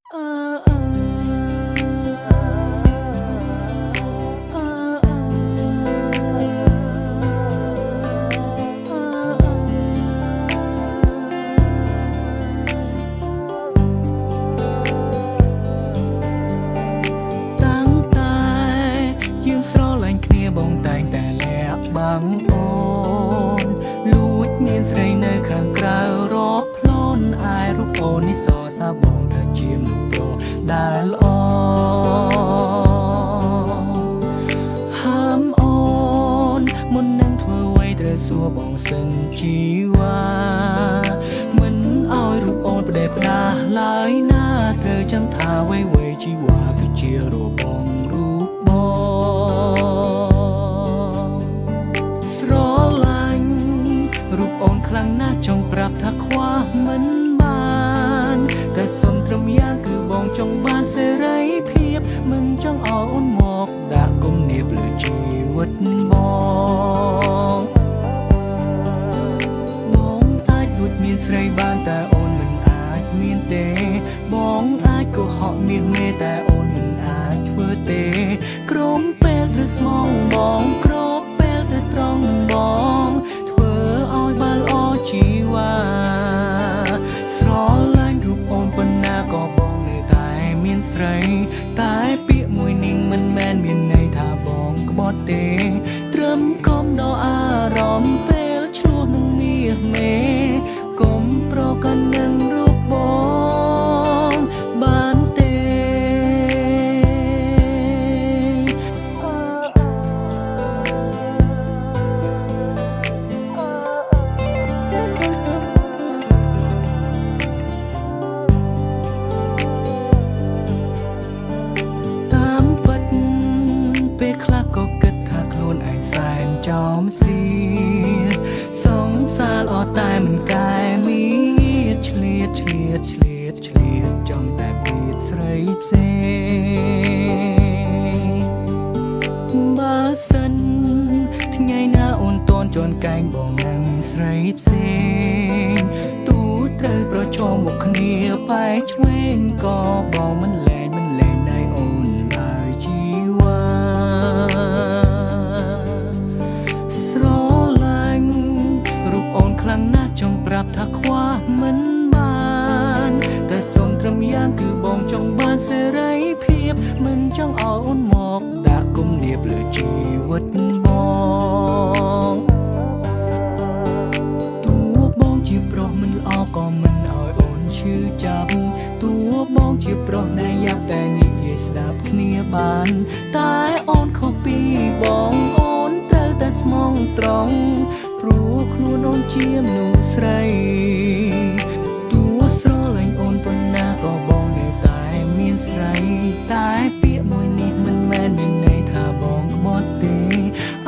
បងតែងតែលាក់បាំងអូនលួចមានស្រីនៅខាងក្រៅរាប់ផ្លន់អាយរូបអូននេះសរសើរបងថាជាមនុស្សប្រុសដែលល្អហាមអូនមុននឹងធ្វើអ្វីត្រូវសួរបងសិនជីវ៉ាមិនឲ្យរូបអូនផ្ដេសផ្ដាសឡើយណាត្រូវចាំថាអ្វីជីវ៉ាគឺជារូបបងរូបរូបអូនខ្លាំងណាស់ចង់ប្រាប់ថាខ្វះមិនបានតែសុំត្រឹមយ៉ាងគឺបងចង់បានសេរីភាពមិនចង់ឲ្យអូនមកដាក់គំនាបលើជីវិតបងអាចលួចមានស្រីបានតែអូនមិនអាចមានទេបងអាចកុហកមាសមេតែអូនមិនអាចធ្វើទេក្រុមពេលត្រូវស្មងបងគ្របពេលទៅត្រង់បងជីវ៉ាស្រឡាញ់រូបអូនប៉ុណ្ណាក៏បងនៅតែមានស្រីតែពាក្យមួយនេះមិនមែនមានន័យថាបងក្បត់ទេត្រឹមកុំដល់អារម្មណ៍ពេលឆ្លោះនឹងមាសមេកុំប្រកាន់នឹងរូបបងបានទេពេលខ្លះក៏គិតថាខ្លួនឯងសែនចោមស៊ីសង្សារល្អតែមិនកែមានឆ្លៀតចង់តែពៀតស្រីផ្សេងបើសិនថ្ងៃណាអូនតន់ជន់កែងបងនឹងស្រីផ្សេងទូត្រូវប្រឈមមុខគ្នាបែកឆ្វេងក៏បងមិនលែងដៃអូនឡើយជីវ៉ាស្រឡាញ់រូបអូនខ្លាំងណាស់ចង់ប្រាប់ថាខ្វះមិនបានតែសុំត្រឹមយ៉ាងគឺបងចង់បានសេរីភាពមិនចង់ឲ្យអូនមកដាក់គំនាបលើជីវិតបងតួបងជាប្រុសមិនល្អក៏មិនឲ្យអូនឈឺចាប់តួបងជាប្រុសណែយ៉ាប់តែនិយាយស្ដាប់គ្នាបានតែអូនខុសពីបងអូនត្រូវតែស្មងត្រង់ព្រោះខ្លួនអូនជាមនុស្សស្រីតួស្រឡាញ់អូនប៉ុណ្ណាក៏បងនៅតែមានស្រីតែពាក្យមួយនេះមិនមែនមានន័យថាបងក្បត់ទេ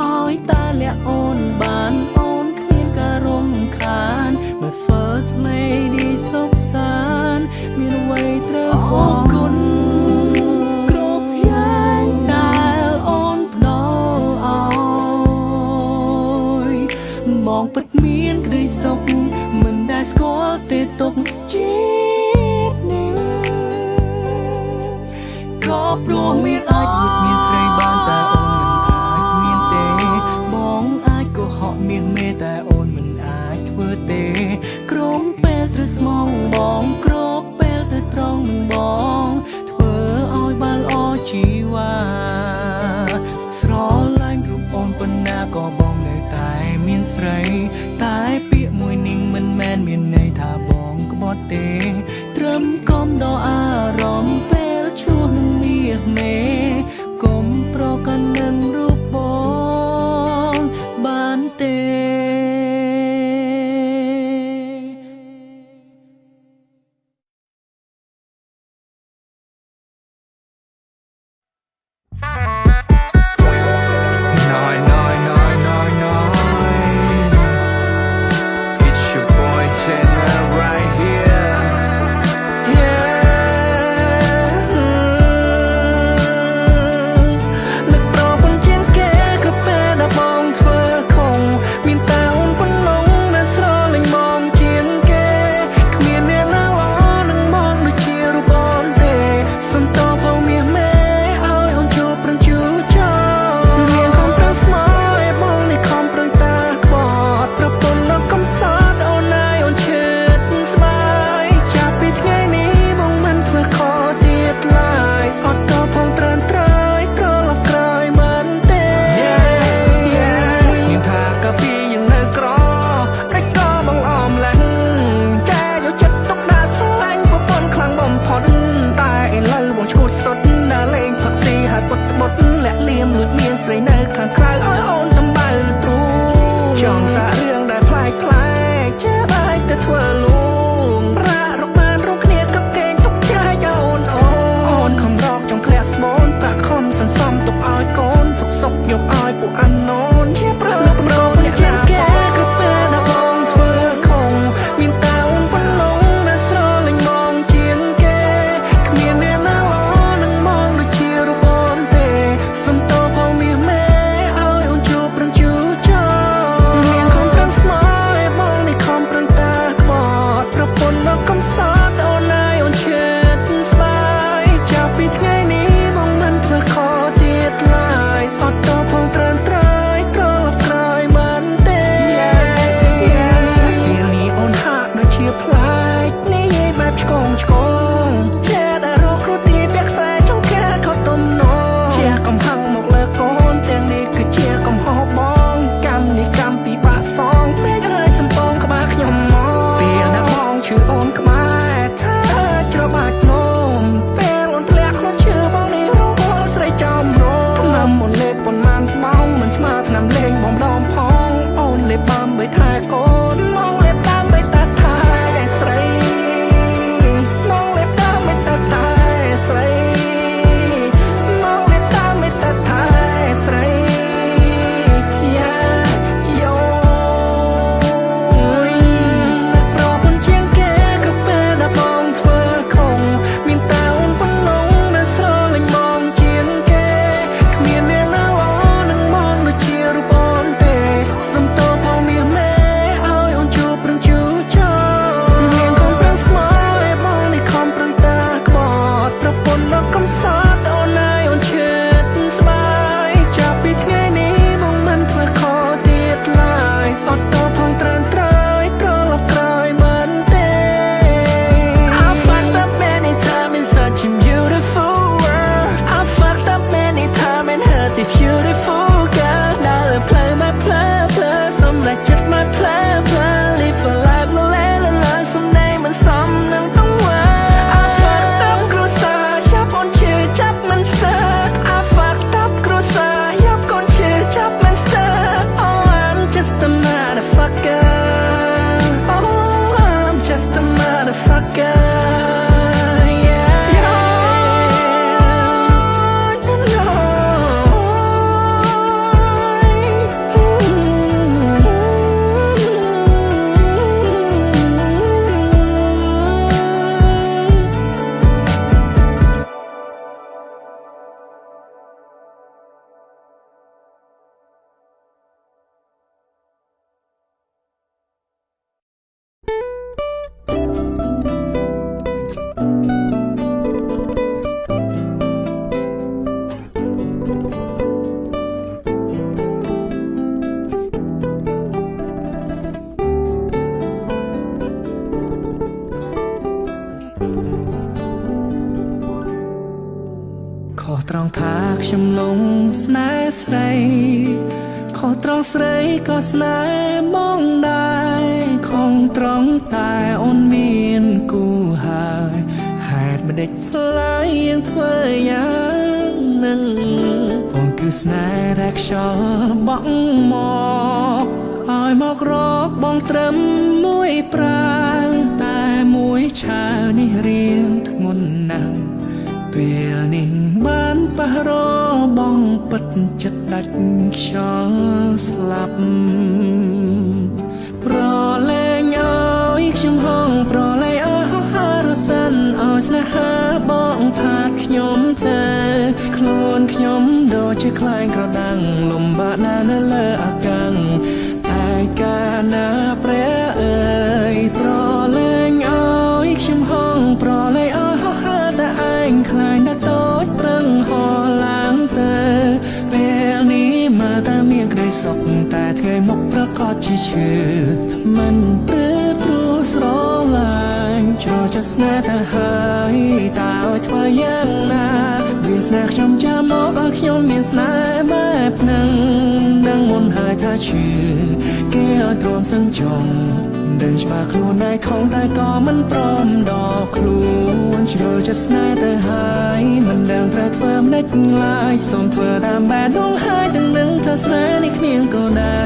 ឲ្យតែលាក់អូនបានអូនគ្មានការរំខាន My first lady សុខសាន្តមានអ្វីត្រូវអរគុណគ្រប់យ៉ាងដែលអូនផ្ដល់ឲ្យបងពិតមានក្តីសុខមិនដែលស្គាល់ទេទុកជាតិនេះក៏ព្រោះមានអាចលួចមានស្រីបានតែអូនមិនអាចមានទេបងអាចកុហកមាសមេតែអូនមិនអាចធ្វើទេក្រុមពេលត្រូវស្មងបងគ្របពេលទៅត្រង់នឹងបងធ្វើឲ្យបានល្អជីវ៉ាស្រឡាញ់រូបអូនប៉ុណ្ណាក៏បងនៅតែមានស្រីតែពាក្យមួយនេះមិនមែនមានន័យថាបងក្បត់ទេត្រឹមកុំដល់អារម្មណ៍ពេលឆ្លោះនឹងមាសមេ อត្រង់ថាខ្ញុំលងស្នេហ៍ស្រីខុសត្រង់ស្រីក៏ស្នេហ៍បងដែរខំត្រង់តែអូនមានគូហើយហេតុមិនដេចផ្លាយយើងធ្វើយ៉ាងនឹងបងគឺស្នេហ៍រែកខ្យល់បក់មកឲ្យមករកបងត្រឹមមួយប្រាវតែមួយឆាវនេះរៀងធ្ងន់ណាស់ពេលនេះបានប៉ះរបងពិតចិត្តដាច់ខ្យល់ស្លាប់ប្រលែងឲ្យខ្ញុំហងប្រលែងឲ្យហោះហើររសានឲ្យស្នេហាបងផាត់ខ្ញុំទៅខ្លួនខ្ញុំដូចជាខ្លែងក្រដាំងលំបាកណាស់នៅលើអាកាំងតែកាលណាព្រះអើយប្រលែងឲ្យខ្ញុំហងប្រលែងឲ្យហោះហើរតែឯងខ្លាញ់ដល់តូចប្រឹងហោះឡើងទៅពេលនេះមកតែមានក្តីសុខតែថ្ងៃមុខប្រកាសជាឈឺមិនព្រឺព្រោះស្រឡាញ់ជ្រោះចិត្តស្នេហ៍ទៅហើយតើឲ្យធ្វើយ៉ាងណាវាស្នេហ៍ខ្ញុំចាំមកឲ្យខ្ញុំមានស្នេហ៍បែបហ្នឹងដឹងមុនហើយថាឈឺគេឲ្យទ្រាំសឹងចង់ដឹងច្បាស់ខ្លួនឯងខំតែក៏មិនព្រមដល់ខ្លួនជ្រុលចិត្តស្នេហ៍ទៅហើយមិនដឹងត្រូវធ្វើមិនដេចឡើយសូមធ្វើតាមបែបដងហើយទាំងនឹងថាស្នេហ៍នេះគ្មានគោលដៅ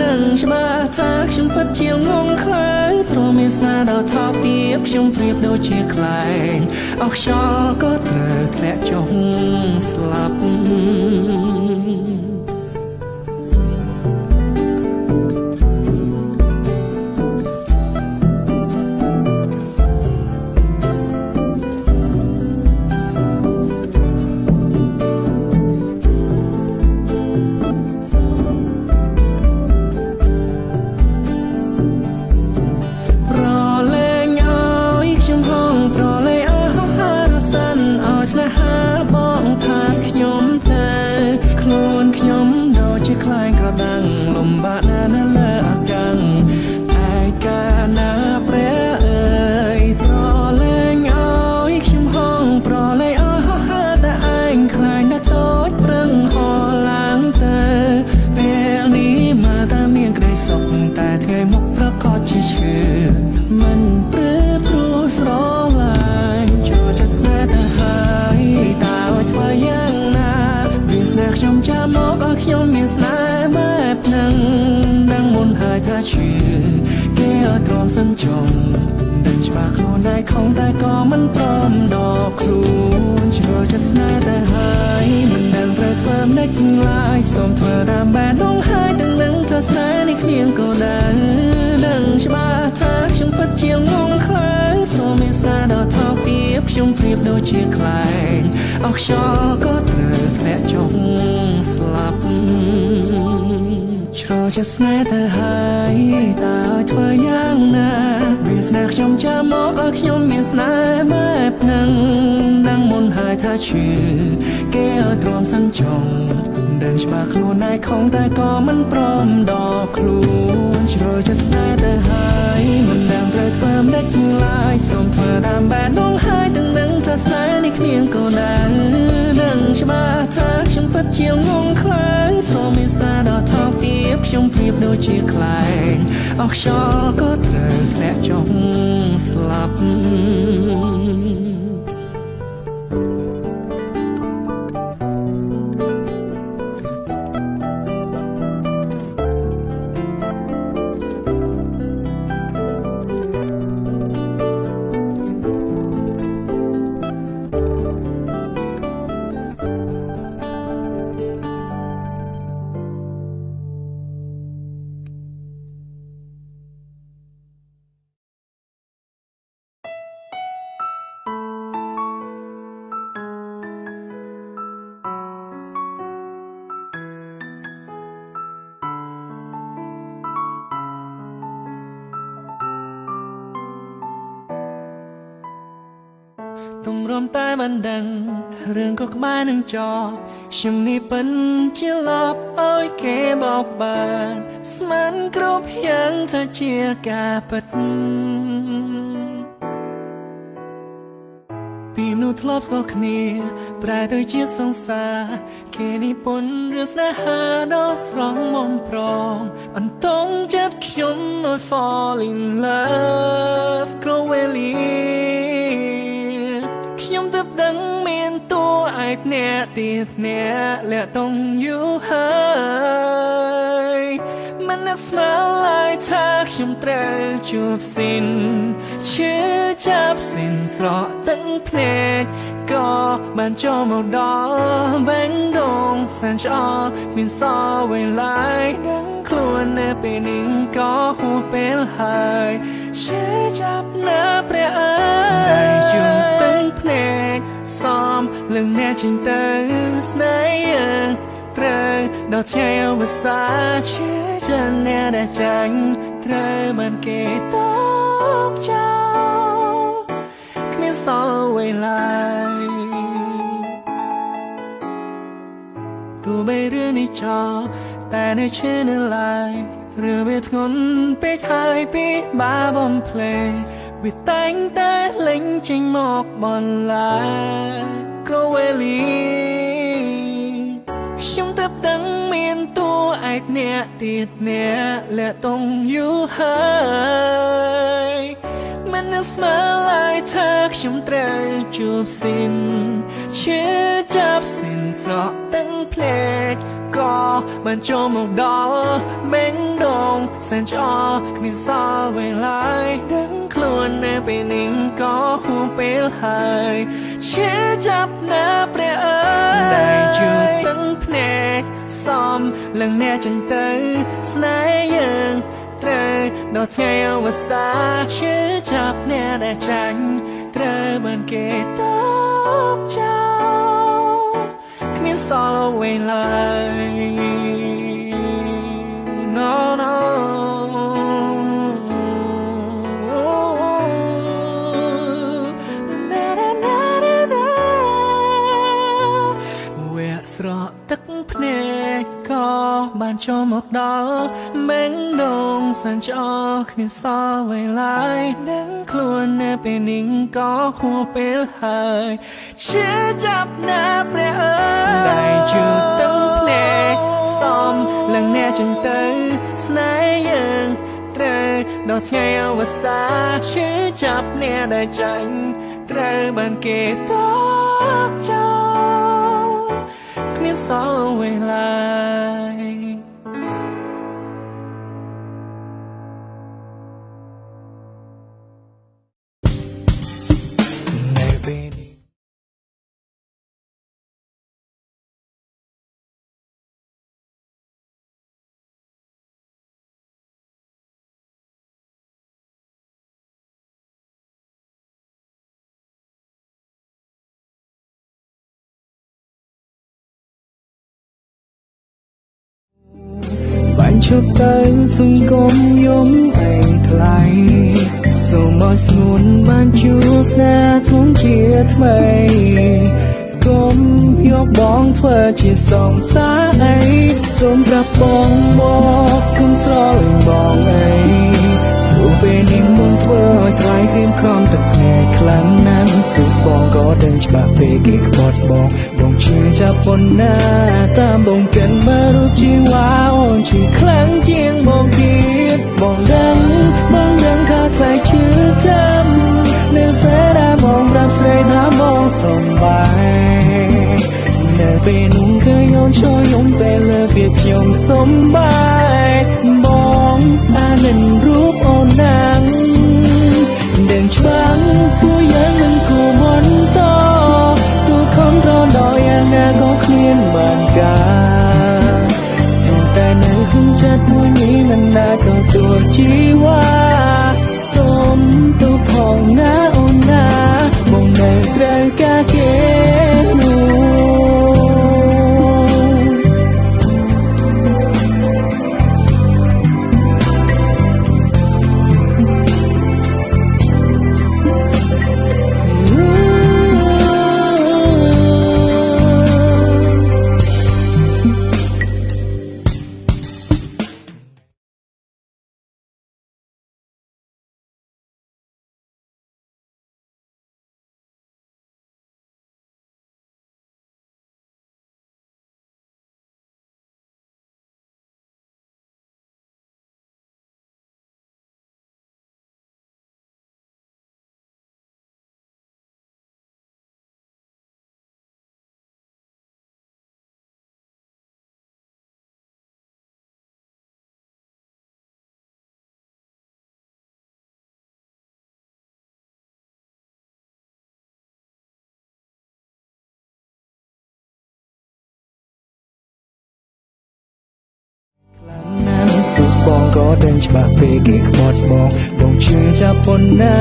ដឹងច្បាស់ថាខ្ញុំពិតជាងងខ្លាំងព្រោះមានស្នេហ៍ដល់ថោកទាបខ្ញុំប្រៀបដូចជាខ្លែងអស់ខ្យល់ក៏ត្រូវធ្លាក់ចុះស្លាប់ខ្លែងក្រដាំងលំបាកណាស់នៅលើអាកាំងឯកាលណាព្រះអើយប្រលែងឲ្យខ្ញុំហងប្រលែងឲ្យហោះហើរតែឯងខ្លាញ់ដល់តូចប្រឹងហោះឡើងទៅពេលនេះមកតែមានក្តីសុខតែថ្ងៃមុខប្រកាសជាឈឺមិនព្រឺព្រោះស្រឡាញ់ចូលចិត្តស្នេហ៍ទៅហើយតើឲ្យធ្វើយ៉ាងណាវាស្នេហ៍ខ្ញុំចាំមកឲ្យខ្ញុំមានស្នេហ៍បែបហ្នឹងដឹងមុនហើយថាឈឺគេឲ្យទ្រាំសឹងចង់ដឹងច្បាស់ខ្លួនឯងខំតែក៏មិនព្រមដល់ខ្លួនជ្រុលចិត្តស្នេហ៍ទៅហើយមិនដឹងត្រូវធ្វើមិនដេចឡើយសូមធ្វើតាមបែបដងហើយទាំងនឹងថាស្នេហ៍នេះគ្មានគោលដៅដឹងច្បាស់ថាខ្ញុំពិតជាងងខ្លាំងព្រោះមានស្នេហ៍ដល់ថោកទាបខ្ញុំប្រៀបដូចជាខ្លែងអស់ខ្យល់ក៏ត្រូវធ្លាក់ចុះស្លាប់ជ្រោះចិត្តស្នេហ៍ទៅហើយតើឲ្យធ្វើយ៉ាងណាវាស្នេហ៍ខ្ញុំចាំមកឲ្យខ្ញុំមានស្នេហ៍បែបហ្នឹងដឹងមុនហើយថាឈឺគេឲ្យទ្រាំសឹងចង់ដឹងច្បាស់ខ្លួនឯងខំតែក៏មិនព្រមដល់ខ្លួនជ្រុលចិត្តស្នេហ៍ទៅហើយមិនដឹងត្រូវធ្វើមិនដេចឡើយសូមធ្វើតាមបែបដងហើយទាំងនឹងថាស្នេហ៍នេះគ្មានគោលដៅដឹងច្បាស់ថាខ្ញុំពិតជាងងខ្លាំងព្រោះមានស្នេហ៍ដល់ថោកទាបខ្ញុំប្រៀបដូចជាខ្លែងអស់ខ្យល់ក៏ត្រូវធ្លាក់ចុះស្លាប់ទំរំតែមិនដឹងរឿងក៏ក្បែរនឹងចប់ខ្ញុំនេះពិនជាលប់ឲ្យគេបោកបានស្មានគ្រប់យ៉ាងថាជាការពិត ពីមនុស្សធ្លាប់ស្គាល់គ្នាប្រែទៅជាសង្សារគេនិពន្ធរឿងស្នេហាដ៏ស្រស់បំព្រងអន្តងចិត្តខ្ញុំឲ្យ fall in love ក្រវេលាខ្ញុំទើបដឹងមានតួឯកអ្នកទៀតអ្នកលាក់តុងយូរហើយមិននឹកស្មានឡើយថាខ្ញុំត្រូវជួបស៊ីនឈឺចាប់ស៊ីនស្រក់ទឹកភ្នែកក៏បានចូលមកដល់បេងដូងសែនឆ្អល់មានសល់វេលាដឹងខ្លួននៅពេលនេះក៏ហួសពេលហើយឈឺចាប់ណាព្រះអើយតែជួបទឹកភ្នែកសំលឹងអ្នកចេញទៅស្នេហ៍យើងត្រូវដល់ថ្ងៃអវសានឈឺចិត្តអ្នកដែលចាញ់ត្រូវបានគេតកចោលគ្មានសល់វេលាទោះបីរឿងនេះចោលតែនៅឈឺនៅឡើយរឿងវាធ្ងន់ពេកហើយពីបាបំភ្លេចវាតែងតែលេងចេញមកបន្លាក្រវេលាខ្ញុំទើបដឹងមានតួឯកអ្នកទៀតអ្នកលាក់តុងយូរហើយមិននឹកស្មានឡើយថាខ្ញុំត្រូវជួបស៊ីនឈឺចាប់ស៊ីនស្រក់ទឹកភ្នែកក៏បានចូលមកដល់បេងដូងសែនឆ្អល់គ្មានសល់វេលាដឹងខ្លួននៅពេលនេះក៏ហួសពេលហើយឈឺចាប់ណាព្រះអើយតែជួបទឹកភ្នែកសំលឹងអ្នកចេញទៅស្នេហ៍យើងត្រូវដល់ថ្ងៃអវសានឈឺចាប់អ្នកដែលចាញ់ត្រូវបានគេតកចោលគ្មានសល់វេលា No no na na na na វែកស្រក់ទឹកភ្នែកក៏បានចូលមកដល់បេងដូងសែនឆ្អល់គ្មានសល់វេលាដឹងខ្លួននៅពេលនេះក៏ហួសពេលហើយឈឺចាប់ណាព្រះអើយតែជួបទឹកភ្នែកសំលឹងអ្នកចេញទៅស្នេហ៍យើងត្រូវដល់ថ្ងៃអវសានឈឺចាប់អ្នកដែលចាញ់ត្រូវបានគេតកចោលគ្មានសល់វេលានៅពេលនេះបានជប់ទៅសង្គមយំឯងថ្លៃសូមឲ្យស្ងួនបានជួបស្នេហ៍ធ្ងន់ជាថ្មីកុំយកបងធ្វើជាសងសារអីសូមប្រាប់បងមកគុំស្រលាញ់បងអីព្រោះពេលនេះមុនធ្វើឲ្យថ្លៃក្រៀមក្រំទឹកភ្នែកខ្លាំងណាស់គឺបងក៏ដឹងច្បាស់ពេលគេក្បត់បងជឿចាប់ប៉ុណ្ណាតាមបងកិនមករូបជីវ៉ាអូនជឿខ្លាំងជាងបងគិតបងដឹងថាថ្លៃឈឺចាំនៅពេលដែលបងប្រាប់ស្រីថាបងសំបាយនៅពេលនោះគឺអូនជួយអូនពេលលើវាខ្ញុំសំបាយបងអានិនរូបអូនណាំដឹងច្បាស់ពួកយើងមិនគួរបន្តទូខំត្រដល់យ៉ាងណាក៏គ្មានបានការតែនៅក្នុងចិត្តមួយនេះមិនដែលទទួលជីវ៉ាសូមទូផងណាអូនណាបងនៅត្រូវការគេនោះ ដឹងច្បាស់ពេលគេក្បត់បងជឿចាប់ប៉ុណ្ណា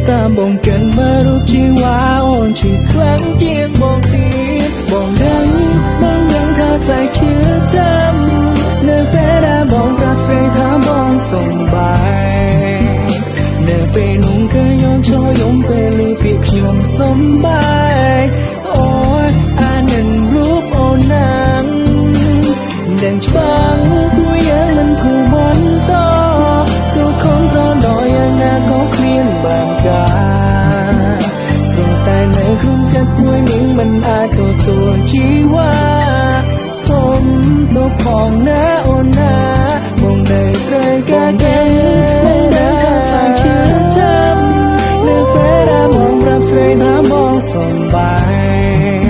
តាមបងកិនមើលរូបជីវ៉ាអូនឈឺខ្លាំងជាងបងទៀតបងដឹងថាใจเชื่อจำនៅពេលដែលបងប្រាប់ស្រីថាបងសុបាយនៅពេលនោះគឺយន់ឈរយំពេលឮពាក្យខ្ញុំសុបាយអូយអានឹងរូបអូនណាងដឹងច្បាស់ពួកយើងមិនគួរបន្តទូខំត្រដល់យ៉ាងណាក៏គ្មានបានការព្រោះតែនៅក្នុងចិត្តមួយនេះមិនអាចទទួលជីវ៉ាសុំទៅផងណាអូនណាបងនៅត្រូវការគេមិនដឹងថាខ្លាំងជឿចាំនៅពេលដែលបងប្រាប់ស្រីថាបងសុំបាយ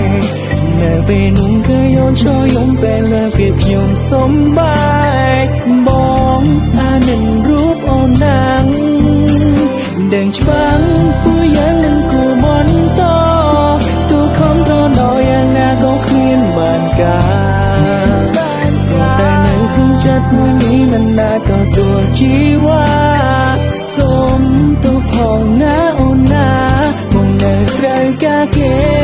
នៅពេលនោះគឺយន់ឈរយំពេលលើភាពខ្ញុំសុំបាយបងអានឹងរូបអូនណាងដឹងច្បាស់ពួកយើងនឹងគួរបន្តទូខំត្រដល់យ៉ាងណាក៏គ្មានបានការតែនៅក្នុងចិត្តមួយនេះមិនដែលទទួលជីវ៉ាសុំទៅផងណាអូនណាបងនៅត្រូវការគេ